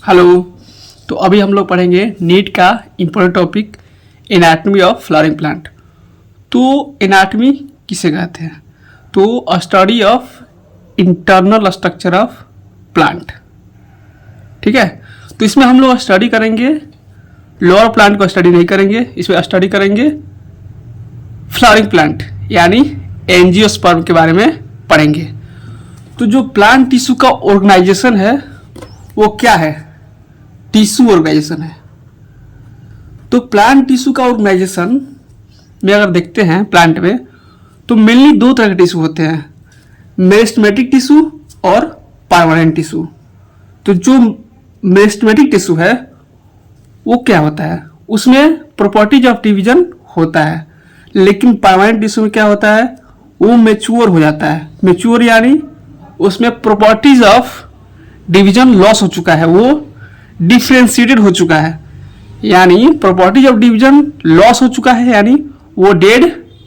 Hello. तो अभी हम लोग पढ़ेंगे नीट का important topic anatomy of flowering plant. तो एनाटॉमी किसे कहते हैं? तो study of internal structure of plant. ठीक है, तो इसमें हम लोग स्टडी करेंगे, लोअर प्लांट को स्टडी नहीं करेंगे, इसमें स्टडी करेंगे फ्लावरिंग प्लांट यानी एंजियोस्पर्म के बारे में पढ़ेंगे। तो जो प्लांट टिश्यू का ऑर्गेनाइजेशन है वो क्या है? टिश्यू ऑर्गेनाइजेशन है। तो प्लांट टिश्यू का ऑर्गेनाइजेशन में अगर देखते हैं प्लांट में, तो मेनली दो तरह के टिश्यू होते हैं, मेरिस्टेमेटिक टिश्यू और परमानेंट टिश्यू। तो जो मेरिस्टेमेटिक टिश्यू है वो क्या होता है? उसमें प्रॉपर्टीज ऑफ डिवीजन होता है, लेकिन परमानेंट टिश्यू में क्या होता है? वो मैच्योर हो जाता है। मैच्योर यानी उसमें प्रॉपर्टीज ऑफ डिवीजन लॉस हो चुका है, वो डिफ्रेंशिएटेड हो चुका है, यानी प्रॉपर्टीज ऑफ डिवीजन लॉस हो चुका है, यानी वो डेड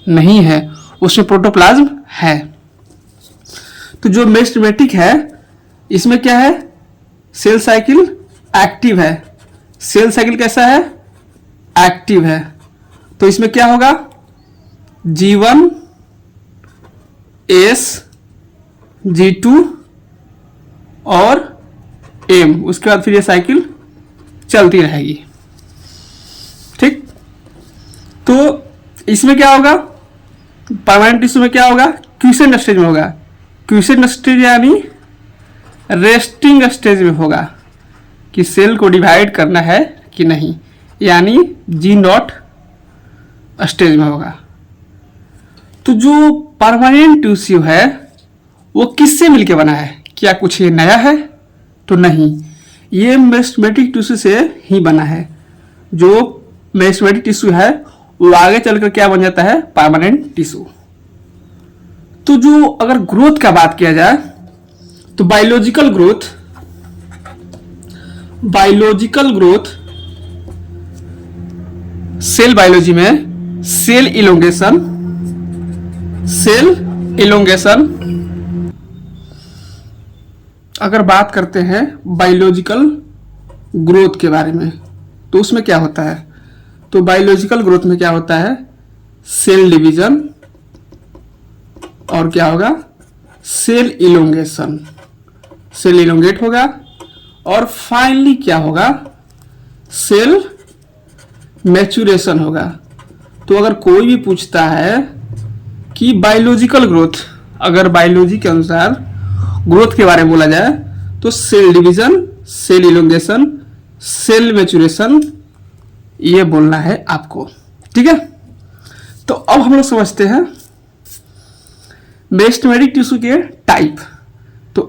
नहीं है, उसमें प्रोटोप्लाज्म है। तो जो मेरिस्टेमेटिक है इसमें क्या है? सेल साइकिल एक्टिव है। सेल साइकिल कैसा है? एक्टिव है। तो इसमें क्या होगा? G1 S G2 और M, उसके बाद फिर ये साइकिल चलती रहेगी। ठीक, तो इसमें क्या होगा? परमानेंट टिश्यू में क्या होगा? क्विसेंट स्टेज में होगा। क्विसेंट स्टेज यानी रेस्टिंग स्टेज में होगा कि सेल को डिवाइड करना है कि नहीं, यानी G0 स्टेज में होगा। तो जो परमानेंट टिश्यू है वो किससे मिलके बना है? क्या कुछ ये नया है? तो नहीं, ये मेरिस्टेमेटिक टिश्यू से ही बना है। जो मेरिस्टेमेटिक टिश्यू है वो आगे चलकर क्या बन जाता है? Permanent tissue. तो जो अगर ग्रोथ का बात किया जाए तो बायोलॉजिकल ग्रोथ सेल बायोलॉजी में सेल इलोंगेशन अगर बात करते हैं बायोलॉजिकल ग्रोथ के बारे में, तो उसमें क्या होता है? तो बायोलॉजिकल ग्रोथ में क्या होता है? सेल डिवीजन और क्या होगा? Cell elongation. सेल इलोंगेट होगा और फाइनली क्या होगा? सेल मैच्योरेशन होगा। तो अगर कोई भी पूछता है कि बायोलॉजिकल ग्रोथ, अगर बायोलॉजी के अनुसार ग्रोथ के बारे में बोला जाए तो cell division, cell elongation, cell maturation, ये बोलना है आपको। ठीक है, तो अब हम लोग समझते हैं मेरिस्टेमेटिक टिश्यू के टाइप। तो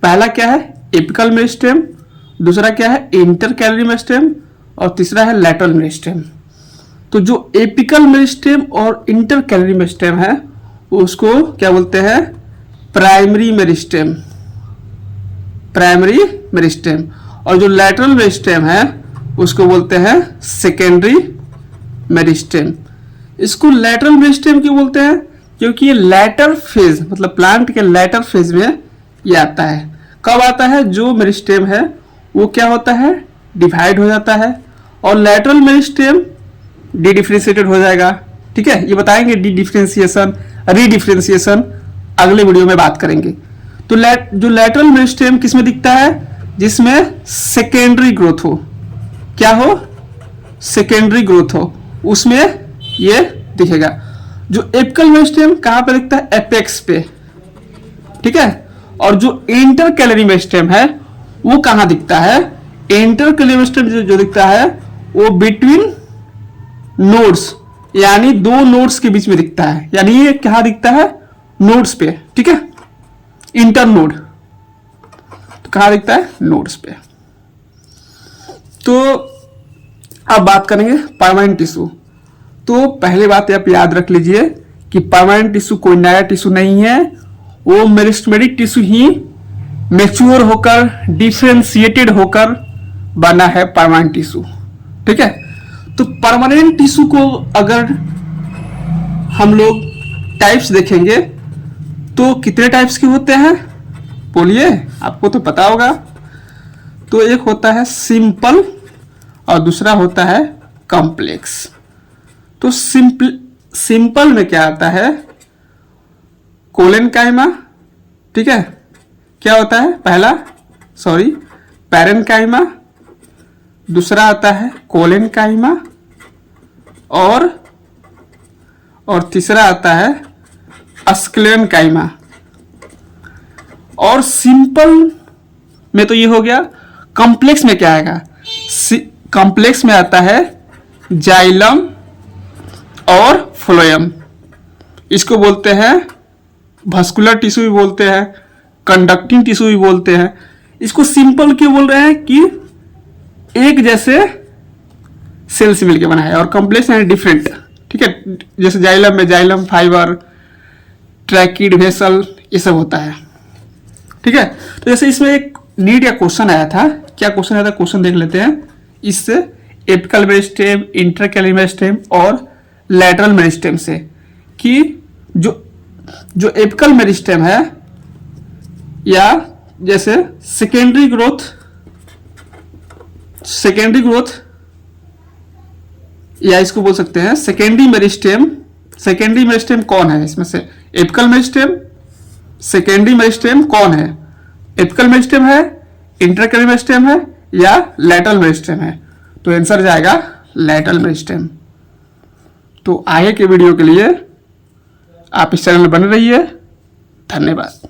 पहला क्या है? एपिकल मेरिस्टेम, दूसरा क्या है? इंटरकैलरी मेरिस्टेम, और तीसरा है लैटरल मेरिस्टेम। तो जो एपिकल मेरिस्टेम और इंटरकैलरी मेरिस्टेम है उसको क्या बोलते हैं? Primary meristem. और जो लैटरल मेरिस्टेम है उसको बोलते हैं सेकेंडरी मेरिस्टेम। इसको लैटरल मेरिस्टेम क्यों बोलते हैं? क्योंकि ये लैटर फेज, मतलब प्लांट के लैटर फेज में ये आता है। कब आता है? जो मेरिस्टेम है वो क्या होता है? डिवाइड हो जाता है, और लैटरल मेरिस्टेम डिफरेंशिएटेड हो जाएगा। ठीक है, ये बताएंगे डिफरेंशिएशन, रीडिफरेंशिएशन अगले वीडियो में बात करेंगे। तो जो लैटरल मेरिस्टेम किसमें दिखता है? जिसमें सेकेंडरी ग्रोथ हो। क्या हो? सेकेंडरी ग्रोथ हो, उसमें ये दिखेगा। जो एपिकल मेरिस्टेम कहां पे दिखता है? एपेक्स पे। ठीक है, और जो इंटरकैलरी मेरिस्टेम है वो कहां दिखता है? इंटरकैलरी मेरिस्टेम जो दिखता है वो बिटवीन नोड्स, यानी दो नोड्स के बीच में दिखता है, यानी ये कहां दिखता है? नोड्स पे। ठीक है, इंटर नोड। तो कहां दिखता है? नोड्स पे। तो अब बात करेंगे परमानेंट टिश्यू। तो पहले बात आप याद रख लीजिए कि परमानेंट टिश्यू कोई नया टिश्यू नहीं है, वो मेरिस्टेमेटिक टिश्यू ही मैच्योर होकर, डिफरेंशिएटेड होकर बना है परमानेंट टिश्यू। ठीक है, तो परमानेंट टिश्यू को अगर हम लोग टाइप्स देखेंगे तो कितने टाइप्स के होते हैं? बोलिए, आपको तो पता होगा। तो एक होता है सिंपल और दूसरा होता है कॉम्प्लेक्स। तो सिंपल में क्या आता है, कोलेनकाइमा, ठीक है, क्या होता है पहला, पैरेन्काइमा, दूसरा आता है कोलेनकाइमा, और तीसरा आता है स्क्लेरेनकाइमा। और सिंपल में तो ये हो गया। कॉम्प्लेक्स में क्या आएगा, कॉम्प्लेक्स में आता है जाइलम और फ्लोएम। इसको बोलते हैं वस्कुलर टिश्यू भी बोलते हैं, कंडक्टिंग टिश्यू भी बोलते हैं। इसको सिंपल क्यों बोल रहे हैं कि एक जैसे सेल से मिलकर बना है, और कॉम्प्लेक्स यानी डिफरेंट, ठीक है। जैसे जाइलम में जाइलम फाइबर, ट्रैकिड वेसल, ये सब होता है, ठीक है। तो जैसे इसमें एक नीट या क्वेश्चन आया था, क्या क्वेश्चन आया था, क्वेश्चन देख लेते हैं इससे, एपिकल मेरिस्टेम, इंटरकैलियर मेरिस्टेम और लैटरल मेरिस्टेम से, कि जो एपिकल मेरिस्टेम है, या जैसे सेकेंडरी ग्रोथ, या इसको बोल सकते हैं सेकेंडरी मेरिस्टेम कौन है इसमें से, एपिकल मेरिस्टेम, सेकेंडरी मेरिस्टेम कौन है, एपिकल मेरिस्टेम है, इंटरकैलियर मेरिस्टेम है, या लैटरल मेरिस्टेम है। तो आंसर जाएगा लैटरल मेरिस्टेम। तो आगे के वीडियो के लिए आप इस चैनल में बने रहिए। धन्यवाद।